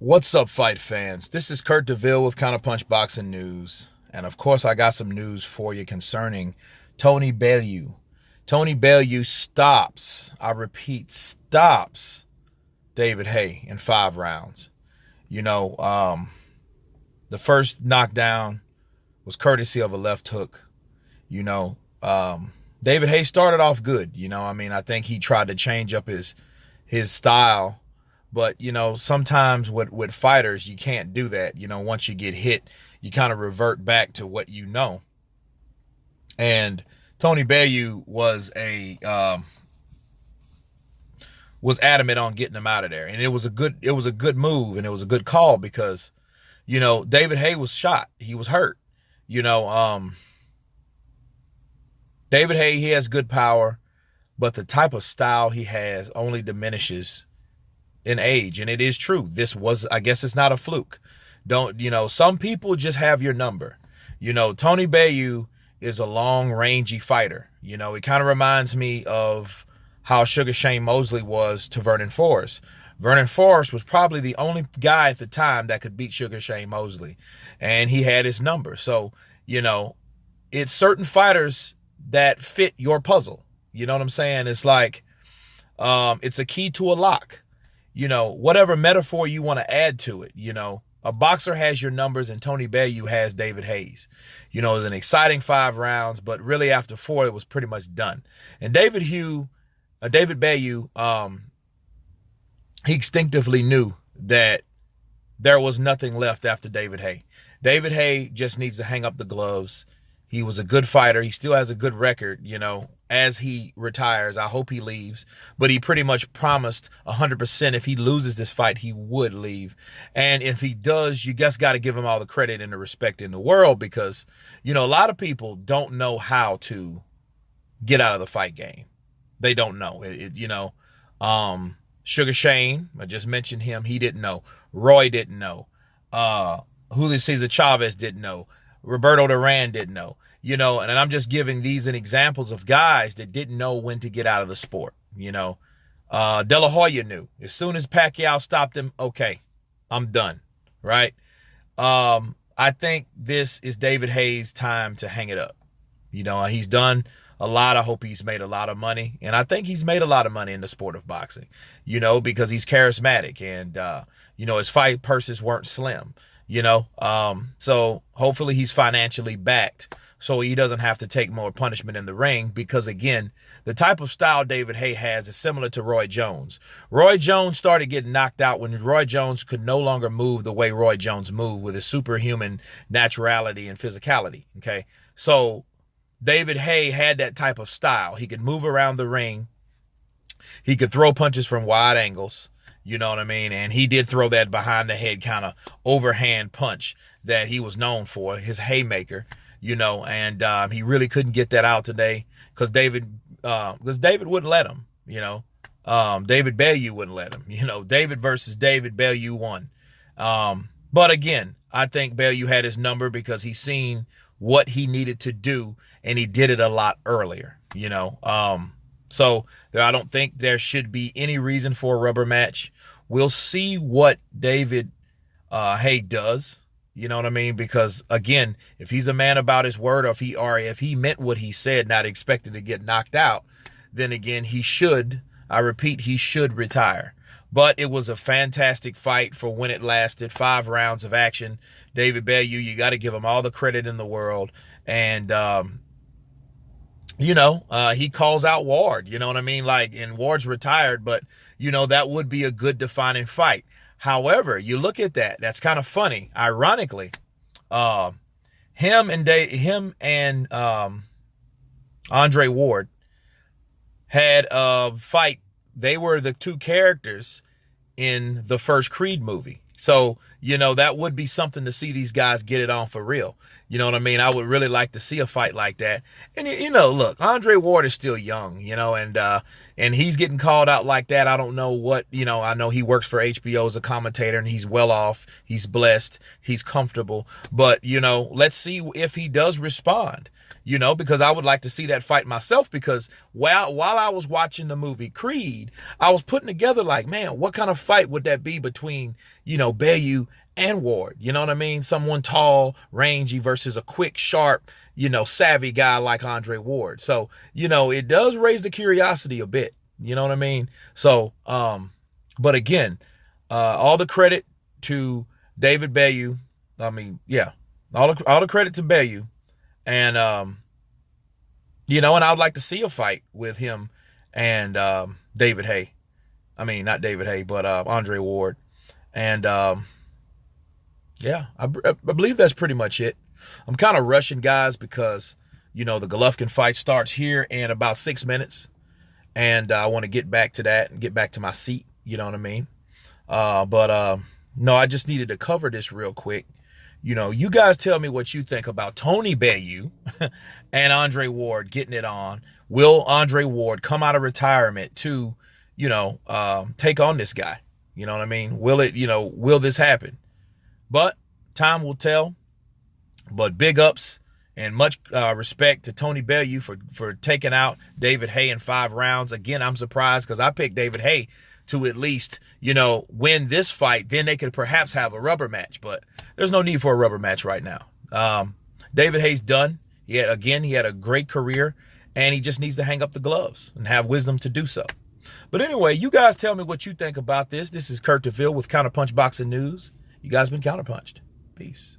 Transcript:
What's up, fight fans? This is Kurt DeVille with Counterpunch Boxing News. And of course, I got some news for you concerning Tony Bellew. Tony Bellew stops, I repeat, stops David Haye in 5 rounds. You know, the first knockdown was courtesy of a left hook. You know, David Haye started off good. I think he tried to change up his style. But, sometimes with fighters, you can't do that. Once you get hit, you kind of revert back to what you know. And Tony Bellew was adamant on getting him out of there. And it was a good move, and it was a good call because, David Haye was shot. He was hurt. David Haye, he has good power, but the type of style he has only diminishes in age. And it is true. I guess it's not a fluke. Some people just have your number. Tony Bellew is a long, rangy fighter. It kind of reminds me of how Sugar Shane Mosley was to Vernon Forrest. Vernon Forrest was probably the only guy at the time that could beat Sugar Shane Mosley, and he had his number. So, it's certain fighters that fit your puzzle. You know what I'm saying? It's like, it's a key to a lock. Whatever metaphor you want to add to it, a boxer has your numbers and Tony Bellew has David Haye's. It was an exciting 5 rounds, but really after 4, it was pretty much done. And David Bellew, he instinctively knew that there was nothing left after David Haye. David Haye just needs to hang up the gloves. He was a good fighter. He still has a good record, As he retires, I hope he leaves. But he pretty much promised 100% if he loses this fight, he would leave. And if he does, you just got to give him all the credit and the respect in the world because, a lot of people don't know how to get out of the fight game. They don't know. Sugar Shane, I just mentioned him. He didn't know. Roy didn't know. Julio Cesar Chavez didn't know. Roberto Duran didn't know, and I'm just giving these an examples of guys that didn't know when to get out of the sport. De La Hoya knew. As soon as Pacquiao stopped him, okay, I'm done, right? I think this is David Haye's time to hang it up. He's done a lot. I hope he's made a lot of money, and I think he's made a lot of money in the sport of boxing, because he's charismatic and, his fight purses weren't slim. So hopefully he's financially backed so he doesn't have to take more punishment in the ring because, again, the type of style David Haye has is similar to Roy Jones. Roy Jones started getting knocked out when Roy Jones could no longer move the way Roy Jones moved with his superhuman naturality and physicality, okay? So David Haye had that type of style. He could move around the ring. He could throw punches from wide angles. You know what I mean? And he did throw that behind the head kind of overhand punch that he was known for, his haymaker, and he really couldn't get that out today because David wouldn't let him, David Bellew wouldn't let him, David versus David, Bellew won. But again, I think Bellew had his number because he seen what he needed to do and he did it a lot earlier, So I don't think there should be any reason for a rubber match. We'll see what David Haye does. You know what I mean? Because, again, if he's a man about his word or if he meant what he said, not expecting to get knocked out, then, again, he should retire. But it was a fantastic fight for when it lasted. 5 rounds of action. David Bellew, you got to give him all the credit in the world. And, he calls out Ward, you know what I mean? And Ward's retired, but, that would be a good defining fight. However, you look at that, that's kind of funny. Ironically, him and Andre Ward had a fight. They were the 2 characters in the first Creed movie. So, that would be something to see these guys get it on for real. You know what I mean? I would really like to see a fight like that. And look, Andre Ward is still young, and he's getting called out like that. I don't know what, I know he works for HBO as a commentator and he's well off. He's blessed. He's comfortable. But, let's see if he does respond, because I would like to see that fight myself, because while I was watching the movie Creed, I was putting together like, man, what kind of fight would that be between, Bellew and Ward? You know what I mean? Someone tall, rangy versus a quick, sharp, savvy guy like Andre Ward. So, it does raise the curiosity a bit. You know what I mean? So, but again, all the credit to David Bellew. I mean, yeah, all the credit to Bellew. And, and I would like to see a fight with him and David Haye. I mean, not David Haye, but Andre Ward. And, yeah, I believe that's pretty much it. I'm kind of rushing, guys, because, the Golovkin fight starts here in about 6 minutes. And I want to get back to that and get back to my seat. You know what I mean? No, I just needed to cover this real quick. You guys tell me what you think about Tony Bellew and Andre Ward getting it on. Will Andre Ward come out of retirement to, take on this guy? You know what I mean? Will this happen? But time will tell. But big ups and much respect to Tony Bellew for taking out David Haye in 5 rounds. Again, I'm surprised because I picked David Haye to at least, win this fight. Then they could perhaps have a rubber match. But there's no need for a rubber match right now. David Haye's done. He had a great career, and he just needs to hang up the gloves and have wisdom to do so. But anyway, you guys tell me what you think about this. This is Kurt DeVille with Counterpunch Boxing News. You guys been counterpunched. Peace.